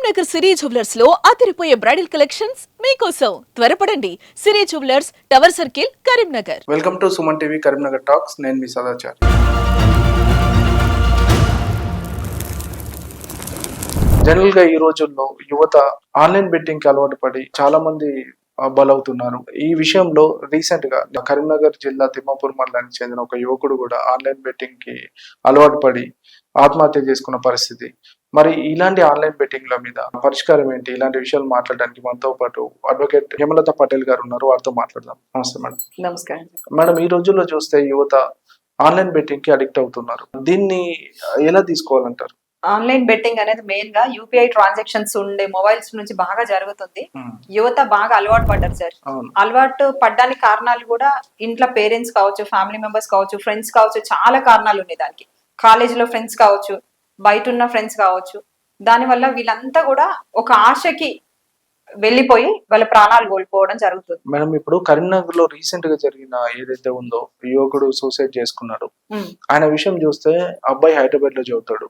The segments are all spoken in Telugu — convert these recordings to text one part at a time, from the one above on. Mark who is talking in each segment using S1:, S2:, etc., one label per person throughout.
S1: కరీంనగర్ సిరి జువెలర్స్ లో అదిరిపోయే బ్రైడల్ కలెక్షన్స్ మీకోసం త్వరపడండి. Siri jewellers, tower circle, Karimnagar.
S2: Welcome to Suman TV Karimnagar talks. నేను మీ సదాచార్. జనరల్ గా ఈ రోజుల్లో యువత ఆన్లైన్ బెట్టింగ్ కి అలవాటు పడి చాలా మంది బలవుతున్నారు. ఈ విషయంలో రీసెంట్ గా కరీంనగర్ జిల్లా తిమ్మాపూర్ మండలానికి చెందిన ఒక యువకుడు కూడా ఆన్లైన్ బెట్టింగ్ కి అలవాటు పడి ఆత్మహత్య చేసుకున్న పరిస్థితి. మరి ఇలాంటి ఆన్లైన్ బెట్టింగ్ల మీద పరిష్కారం ఏంటి? ఇలాంటి విషయాలు మాట్లాడడానికి మనతో పాటు అడ్వకేట్ హేమలత పటేల్ గారు ఉన్నారు. వారితో మాట్లాడదాం. నమస్తే మేడం.
S3: నమస్కారం
S2: మేడం, ఈ రోజుల్లో చూస్తే యువత ఆన్లైన్ బెట్టింగ్ కి అడిక్ట్ అవుతున్నారు. దీన్ని ఎలా తీసుకోవాలంటారు?
S3: ఆన్లైన్ బెట్టింగ్ అనేది మెయిన్ గా యూపీఐ ట్రాన్సాక్షన్స్ ఉండే మొబైల్స్ నుంచి బాగా జరుగుతుంది. యువత బాగా అలవాటు పడ్డారు సార్. అలవాటు పడ్డానికి కారణాలు కూడా ఇంట్లో పేరెంట్స్ కావచ్చు, ఫ్యామిలీ మెంబర్స్ కావచ్చు, ఫ్రెండ్స్ కావచ్చు, చాలా కారణాలు ఉన్నాయి దానికి. కాలేజీలో ఫ్రెండ్స్ కావచ్చు, బయట ఉన్న ఫ్రెండ్స్ కావచ్చు. దానివల్ల వీళ్ళంతా కూడా ఒక ఆశకి వెళ్ళిపోయి వాళ్ళ ప్రాణాలు కోల్పోవడం జరుగుతుంది.
S2: మేడం, ఇప్పుడు కరీంనగర్ లో రీసెంట్ గా జరిగిన ఏదైతే ఉందో యువకుడు సూసైడ్ చేసుకున్నాడు. ఆయన విషయం చూస్తే అబ్బాయి హైదరాబాద్ లో చదువుతాడు.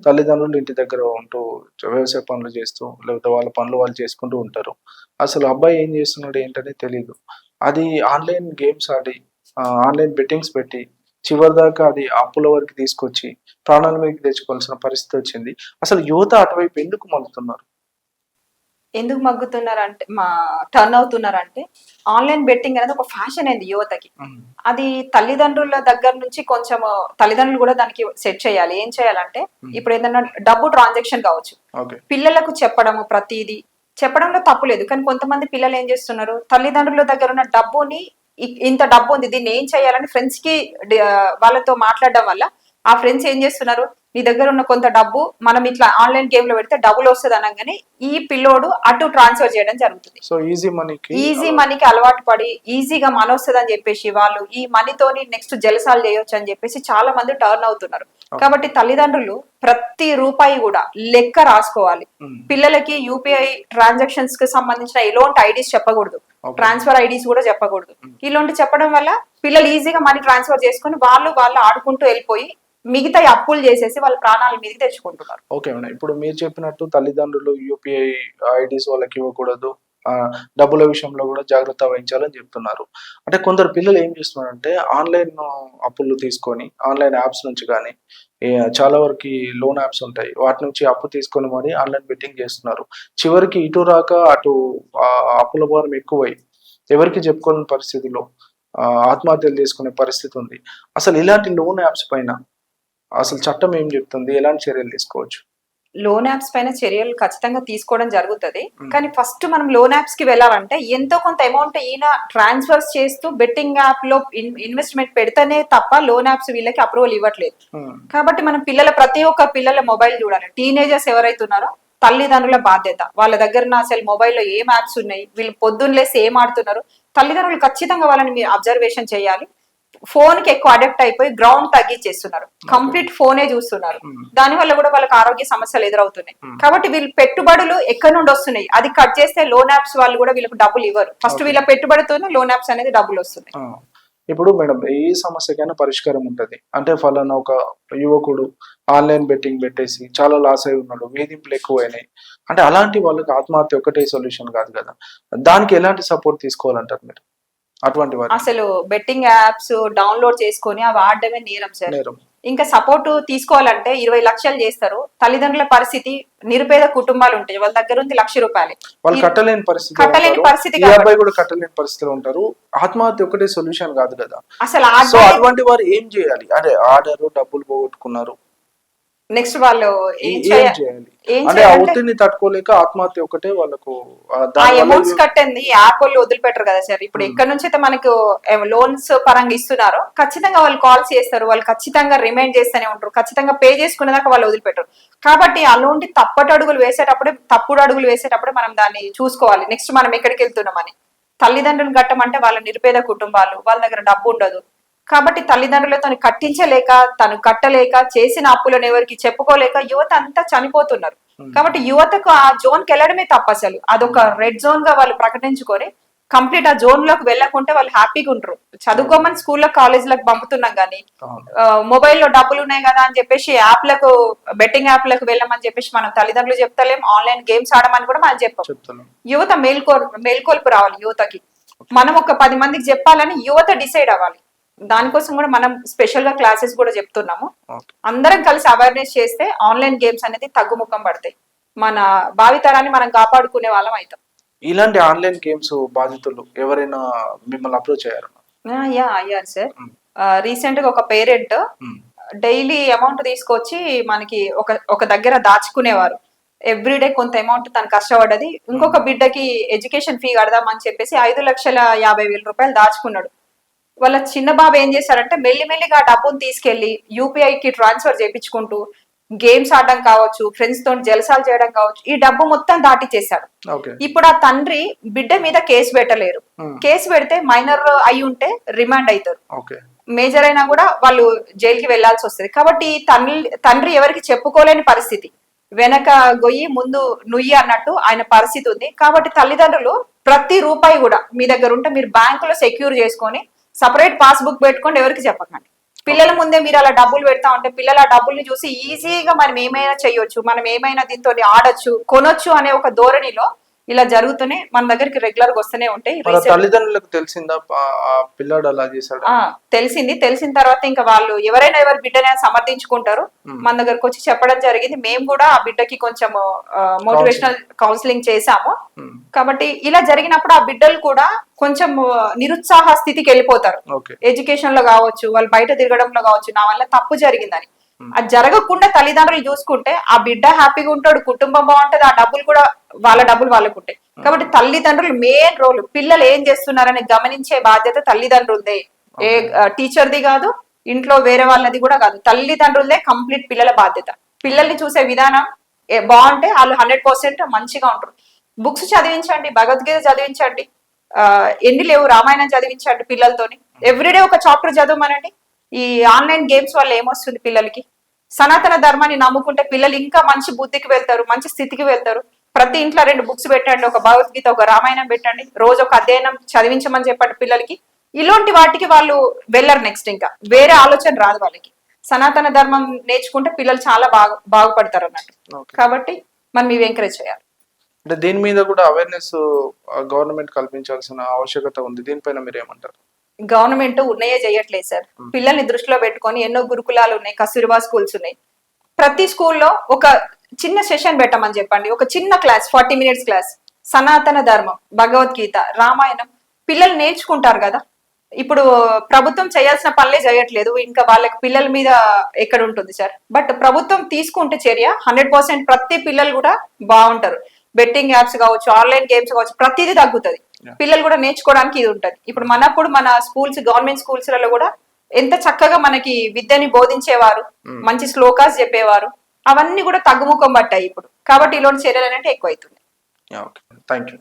S2: తల్లిదండ్రులు ఇంటి దగ్గర ఉంటూ వ్యవసాయ పనులు చేస్తూ లేకపోతే వాళ్ళ పనులు వాళ్ళు చేసుకుంటూ ఉంటారు. అసలు అబ్బాయి ఏం చేస్తున్నాడు ఏంటనే తెలియదు. అది ఆన్లైన్ గేమ్స్ ఆడి ఆన్లైన్ బెట్టింగ్స్ పెట్టి చివరి దాకా అది అప్పుల వరకు తీసుకొచ్చి ప్రాణాల మీదకి తెచ్చుకోవాల్సిన పరిస్థితి వచ్చింది. అసలు యువత అటువైపు ఎందుకు మలుతున్నారు?
S3: ఎందుకు మగ్గుతున్నారంటే టర్న్ అవుతున్నారంటే ఆన్లైన్ బెట్టింగ్ అనేది ఒక ఫ్యాషన్ అయింది యువతకి. అది తల్లిదండ్రుల దగ్గర నుంచి కొంచెం తల్లిదండ్రులు కూడా దానికి సెట్ చేయాలి. ఏం చేయాలంటే ఇప్పుడు ఏదైనా డబ్బు ట్రాన్సాక్షన్ కావచ్చు, పిల్లలకు చెప్పడము, ప్రతిదీ చెప్పడంలో తప్పు లేదు. కానీ కొంతమంది పిల్లలు ఏం చేస్తున్నారు, తల్లిదండ్రుల దగ్గర ఉన్న డబ్బుని ఇంత డబ్బు ఉంది దీన్ని ఏం చేయాలని ఫ్రెండ్స్ కి వాళ్ళతో మాట్లాడడం వల్ల ఆ ఫ్రెండ్స్ ఏం చేస్తున్నారు, నీ దగ్గర ఉన్న కొంత డబ్బు మనం ఇట్లా ఆన్లైన్ గేమ్ లో పెడితే డబ్బులు వస్తుంది అనగానే ఈ పిల్లోడు అటు ట్రాన్స్ఫర్ చేయడం జరుగుతుంది.
S2: సో ఈజీ
S3: మనీకి అలవాటు పడి ఈజీగా మనీ వస్తుంది అని చెప్పేసి వాళ్ళు ఈ మనీతోని నెక్స్ట్ జలసాలు చేయొచ్చు అని చెప్పేసి చాలా మంది టర్న్ అవుతున్నారు. కాబట్టి తల్లిదండ్రులు ప్రతి రూపాయి కూడా లెక్క రాసుకోవాలి. పిల్లలకి యూపీఐ ట్రాన్సాక్షన్స్ కి సంబంధించిన ఎలాంటి ఐడీస్ చెప్పకూడదు, ట్రాన్స్ఫర్ ఐడీస్ కూడా చెప్పకూడదు. ఇలాంటి చెప్పడం వల్ల పిల్లలు ఈజీగా మనీ ట్రాన్స్ఫర్ చేసుకుని వాళ్ళు ఆడుకుంటూ వెళ్ళిపోయి మిగతా అప్పులు చేసేసి వాళ్ళ ప్రాణాల మీదకి తెచ్చుకుంటున్నారు.
S2: ఓకే మేడం, ఇప్పుడు మీరు చెప్పినట్టు తల్లిదండ్రులు యూపీఐ ఐడీస్ వాళ్ళకి ఇవ్వకూడదు, డబ్బుల విషయంలో కూడా జాగ్రత్త వహించాలని చెప్తున్నారు. అంటే కొందరు పిల్లలు ఏం చేస్తున్నారంటే ఆన్లైన్ అప్పులు తీసుకొని ఆన్లైన్ యాప్స్ నుంచి కానీ చాలా వరకు లోన్ యాప్స్ ఉంటాయి, వాటి నుంచి అప్పు తీసుకొని మరి ఆన్లైన్ బెట్టింగ్ చేస్తున్నారు. చివరికి ఇటు రాక అటు అప్పుల భారం ఎక్కువై ఎవరికి చెప్పుకోని పరిస్థితిలో ఆత్మహత్యలు చేసుకునే పరిస్థితి ఉంది. అసలు ఇలాంటి లోన్ యాప్స్ పైన అసలు చట్టం ఏం చెప్తుంది? ఎలాంటి చర్యలు తీసుకోవచ్చు?
S3: లోన్ యాప్స్ పైన చర్యలు ఖచ్చితంగా తీసుకోవడం జరుగుతుంది. కానీ ఫస్ట్ మనం లోన్ యాప్స్ కి వెళ్ళాలంటే ఎంతో కొంత అమౌంట్ ఈయన ట్రాన్స్ఫర్స్ చేస్తూ బెట్టింగ్ యాప్ లో ఇన్వెస్ట్మెంట్ పెడితేనే తప్ప లోన్ యాప్స్ వీళ్ళకి అప్రూవల్ ఇవ్వట్లేదు. కాబట్టి మనం ప్రతి ఒక్క పిల్లల మొబైల్ చూడాలి. టీనేజర్స్ ఎవరైతే ఉన్నారో తల్లిదండ్రుల బాధ్యత. వాళ్ళ దగ్గర అసలు మొబైల్లో ఏం యాప్స్ ఉన్నాయి, వీళ్ళు పొద్దున్న లేసి ఏం ఆడుతున్నారు, తల్లిదండ్రులు ఖచ్చితంగా వాళ్ళని మీరు అబ్జర్వేషన్ చేయాలి. ఫోన్ కి ఎక్కువ అడిక్ట్ అయిపోయి గ్రౌండ్ తగ్గించేస్తున్నారు, కంప్లీట్ ఫోనే చూస్తున్నారు. దాని వల్ల కూడా వాళ్ళకి ఆరోగ్య సమస్యలు ఎదురవుతున్నాయి. కాబట్టి వీళ్ళు పెట్టుబడులు ఎక్కడి నుండి వస్తున్నాయి అది కట్ చేస్తే లోన్ యాప్స్ వాళ్ళు కూడా వీళ్ళకి డబ్బులు ఇవ్వరు. ఫస్ట్ వీళ్ళ పెట్టుబడితోనే లోన్ యాప్స్ అనేది డబ్బులు వస్తున్నాయి.
S2: ఇప్పుడు మేడం, ఏ సమస్యకైనా పరిష్కారం ఉంటది. అంటే ఫలానా ఒక యువకుడు ఆన్లైన్ బెట్టింగ్ పెట్టేసి చాలా లాస్ అయి ఉన్నాడు, వేధింపులు ఎక్కువైనాయి అంటే అలాంటి వాళ్ళకి ఆత్మహత్య ఒకటే సొల్యూషన్ కాదు కదా. దానికి ఎలాంటి సపోర్ట్ తీసుకోవాలంటారు మీరు? అటువంటి
S3: అసలు బెట్టింగ్ యాప్స్ డౌన్లోడ్ చేసుకొని అవి ఆడడమే నేరం సార్. ఇంకా సపోర్ట్ తీసుకోవాలంటే 20 లక్షలు చేస్తారు. తల్లిదండ్రుల పరిస్థితి, నిరుపేద కుటుంబాలు ఉంటాయి, వాళ్ళ దగ్గర ఉంది ₹1,00,000,
S2: వాళ్ళు కట్టలేని పరిస్థితి కట్టలేని పరిస్థితిలో ఉంటారు. ఆత్మహత్య ఒకటే సొల్యూషన్ కాదు కదా.
S3: అసలు
S2: అటువంటి వారు ఏం చేయాలి? అంటే ఆర్డర్ డబ్బులు పోగొట్టుకున్నారు,
S3: నెక్స్ట్ వాళ్ళు
S2: ఏం చేయాలి? అంటే ఆ ఒత్తిడిని తట్టుకోలేక ఆత్మహత్య ఒకటే వాళ్ళకు.
S3: ఆ అమౌంట్స్ కట్టండి యాప్ వాళ్ళు వదిలిపెట్టరు కదా సార్. ఇప్పుడు ఎక్కడ నుంచి అయితే మనకు లోన్స్ పరంగా ఇస్తున్నారో ఖచ్చితంగా వాళ్ళు కాల్స్ చేస్తారు, వాళ్ళు ఖచ్చితంగా రిమైండ్ చేస్తూనే ఉంటారు, ఖచ్చితంగా పే చేసుకునేదాకా వాళ్ళు వదిలిపెట్టరు. కాబట్టి అలాంటి తప్పుడు అడుగులు వేసేటప్పుడే మనం దాన్ని చూసుకోవాలి. నెక్స్ట్ మనం ఎక్కడికి వెళ్తున్నామని. తల్లిదండ్రులు కట్టమంటే వాళ్ళ నిరుపేద కుటుంబాలు, వాళ్ళ దగ్గర డబ్బు ఉండదు. కాబట్టి తల్లిదండ్రులతో కట్టించలేక, తను కట్టలేక, చేసిన అప్పులను ఎవరికి చెప్పుకోలేక యువత అంతా చనిపోతున్నారు. కాబట్టి యువతకు ఆ జోన్ కి వెళ్ళడమే తప్ప. అసలు అదొక రెడ్ జోన్ గా వాళ్ళు ప్రకటించుకొని కంప్లీట్ ఆ జోన్ లోకి వెళ్ళకుంటే వాళ్ళు హ్యాపీగా ఉంటారు. చదువుకోమని స్కూల్లో కాలేజీలకు పంపుతున్నాం కానీ
S2: అవును.
S3: మొబైల్లో డబ్బులు ఉన్నాయి కదా అని చెప్పేసి యాప్లకు బెట్టింగ్ యాప్లకు వెళ్ళమని చెప్పేసి మనం తల్లిదండ్రులు చెప్తలేం, ఆన్లైన్ గేమ్స్ ఆడమని కూడా మనం చెప్పాం.
S2: చెప్తాను.
S3: యువత మేల్కొల్పు రావాలి యువతకి. మనం ఒక 10 మందికి చెప్పాలని యువత డిసైడ్ అవ్వాలి. దానికోసం కూడా మనం స్పెషల్ గా క్లాసెస్ కూడా చెప్తున్నాము.
S2: ఓకే.
S3: అందరం కలిసి అవేర్నెస్ చేస్తే ఆన్లైన్ గేమ్స్ అనేది తగ్గుముఖం పడతాయి. మన భావితరాన్ని మనం కాపాడుకునే వాళ్ళం అవుతాం.
S2: ఇలాంటి ఆన్లైన్ గేమ్స్ బాధితులు ఎవరైనా మిమ్మల్ని అప్రోచ్ అయ్యారు?
S3: యా అయ్యారు సార్. రీసెంట్ గా ఒక పేరెంట్ డైలీ అమౌంట్ తీసుకొచ్చి మనకి ఒక దగ్గర దాచుకునేవారు. ఎవ్రీడే కొంత అమౌంట్ తను కష్టపడ్డది. ఇంకొక బిడ్డకి ఎడ్యుకేషన్ ఫీ కడదామని చెప్పేసి 5,50,000 దాచుకున్నాడు. వాళ్ళ చిన్న బాబు ఏం చేశారంటే మెల్లిమెల్లిగా ఆ డబ్బును తీసుకెళ్లి యూపీఐకి ట్రాన్స్ఫర్ చేయించుకుంటూ గేమ్స్ ఆడడం కావచ్చు, ఫ్రెండ్స్ తో జలసాలు చేయడం కావచ్చు, ఈ డబ్బు మొత్తం దాటిచేశాడు.
S2: ఓకే.
S3: ఇప్పుడు ఆ తండ్రి బిడ్డ మీద కేసు పెట్టలేరు. కేసు పెడితే మైనర్ అయి ఉంటే రిమాండ్ అవుతారు.
S2: ఓకే.
S3: మేజర్ అయినా కూడా వాళ్ళు జైలుకి వెళ్లాల్సి వస్తుంది. కాబట్టి తండ్రి ఎవరికి చెప్పుకోలేని పరిస్థితి, వెనక గొయ్యి ముందు నుయ్యి అన్నట్టు ఆయన పరిస్థితి ఉంది. కాబట్టి తల్లిదండ్రులు ప్రతి రూపాయి కూడా మీ దగ్గర ఉంటే మీరు బ్యాంకులో సెక్యూర్ చేసుకొని సపరేట్ పాస్బుక్ పెట్టుకోండి, ఎవరికి చెప్పకండి. పిల్లల ముందే మీరు అలా డబ్బులు పెడతా ఉంటే పిల్లలు ఆ డబ్బుల్ని చూసి ఈజీగా మనం ఏమైనా చేయొచ్చు, మనం ఏమైనా దీంతో ఆడొచ్చు, కొనొచ్చు అనే ఒక ధోరణిలో ఇలా జరుగుతూనే మన దగ్గరికి రెగ్యులర్ గా వస్తూనే ఉంటాయి.
S2: తల్లిదండ్రులకు తెలిసిందా ఆ పిల్లాడు అలా చేశాడు?
S3: తెలిసింది. తెలిసిన తర్వాత ఇంకా వాళ్ళు ఎవరైనా ఎవరి బిడ్డనే సమర్థించుకుంటారు. మన దగ్గరకు వచ్చి చెప్పడం జరిగింది. మేము కూడా ఆ బిడ్డకి కొంచెం మోటివేషనల్ కౌన్సిలింగ్ చేశాము. కాబట్టి ఇలా జరిగినప్పుడు ఆ బిడ్డలు కూడా కొంచెం నిరుత్సాహ స్థితికి వెళ్ళిపోతారు. ఎడ్యుకేషన్ లో కావచ్చు, వాళ్ళు బయట తిరగడంలో కావచ్చు, నా వల్ల తప్పు జరిగిందని. అది జరగకుండా తల్లిదండ్రులు చూసుకుంటే ఆ బిడ్డ హ్యాపీగా ఉంటాడు, కుటుంబం బాగుంటది, ఆ డబ్బులు కూడా వాళ్ళ డబ్బులు వాళ్ళకు ఉంటాయి. కాబట్టి తల్లిదండ్రులు మెయిన్ రోల్. పిల్లలు ఏం చేస్తున్నారని గమనించే బాధ్యత తల్లిదండ్రులదే, ఏ టీచర్ది కాదు, ఇంట్లో వేరే వాళ్ళది కూడా కాదు. తల్లిదండ్రులదే కంప్లీట్ పిల్లల బాధ్యత. పిల్లల్ని చూసే విధానం బాగుంటే వాళ్ళు 100% మంచిగా ఉంటారు. బుక్స్ చదివించండి, భగవద్గీత చదివించండి, ఎన్ని లేవు రామాయణం చదివించండి పిల్లలతోని. ఎవ్రీడే ఒక చాప్టర్ చదవమనండి. ఈ ఆన్లైన్ గేమ్స్ వల్ల ఏమొస్తుంది పిల్లలకి? సనాతన ధర్మాన్ని నమ్ముకుంటే పిల్లలు ఇంకా మంచి బుద్ధికి వెళ్తారు, మంచి స్థితికి వెళ్తారు. ప్రతి ఇంట్లో 2 బుక్స్ పెట్టండి, ఒక భగవద్గీత, ఒక రామాయణం పెట్టండి, రోజు ఒక అధ్యయనం చదివించమని చెప్పండి పిల్లలకి. ఇలాంటి వాటికి వాళ్ళు వెళ్ళరు. నెక్స్ట్ ఇంకా వేరే ఆలోచన రాదు వాళ్ళకి. సనాతన ధర్మం నేర్చుకుంటే పిల్లలు చాలా బాగుపడతారు అన్నట్టు. కాబట్టి మనం ఇవి ఎంకరేజ్ చేయాలి.
S2: అంటే దీని మీద కూడా అవేర్నెస్ గవర్నమెంట్ కల్పించాల్సిన ఆవశ్యకత ఉంది. దీనిపైన మీరు ఏమంటారు?
S3: గవర్నమెంట్ ఉన్నాయే చేయట్లేదు సార్. పిల్లల్ని దృష్టిలో పెట్టుకొని ఎన్నో గురుకులాలు ఉన్నాయి, కస్తూరిబా స్కూల్స్ ఉన్నాయి. ప్రతి స్కూల్లో ఒక చిన్న సెషన్ పెట్టమని చెప్పండి, ఒక చిన్న క్లాస్, 40 minutes క్లాస్, సనాతన ధర్మం, భగవద్గీత, రామాయణం పిల్లలు నేర్చుకుంటారు కదా. ఇప్పుడు ప్రభుత్వం చేయాల్సిన పనులే చేయట్లేదు, ఇంకా వాళ్ళకి పిల్లల మీద ఎక్కడ ఉంటుంది సార్. బట్ ప్రభుత్వం తీసుకుంటే చర్య 100% ప్రతి పిల్లలు కూడా బాగుంటారు. బెట్టింగ్ యాప్స్ కావచ్చు, ఆన్లైన్ గేమ్స్ కావచ్చు, ప్రతిదీ తగ్గుతుంది. పిల్లలు కూడా నేర్చుకోవడానికి ఇది ఉంటది. ఇప్పుడు మనప్పుడు మన స్కూల్స్, గవర్నమెంట్ స్కూల్స్ లలో కూడా ఎంత చక్కగా మనకి విద్యని బోధించేవారు, మంచి శ్లోకాస్ చెప్పేవారు. అవన్నీ కూడా తగ్గుముఖం పట్టాయి ఇప్పుడు. కాబట్టి ఇలాంటి చర్యలు అంటే ఎక్కువ అవుతుంది.
S2: Thank you.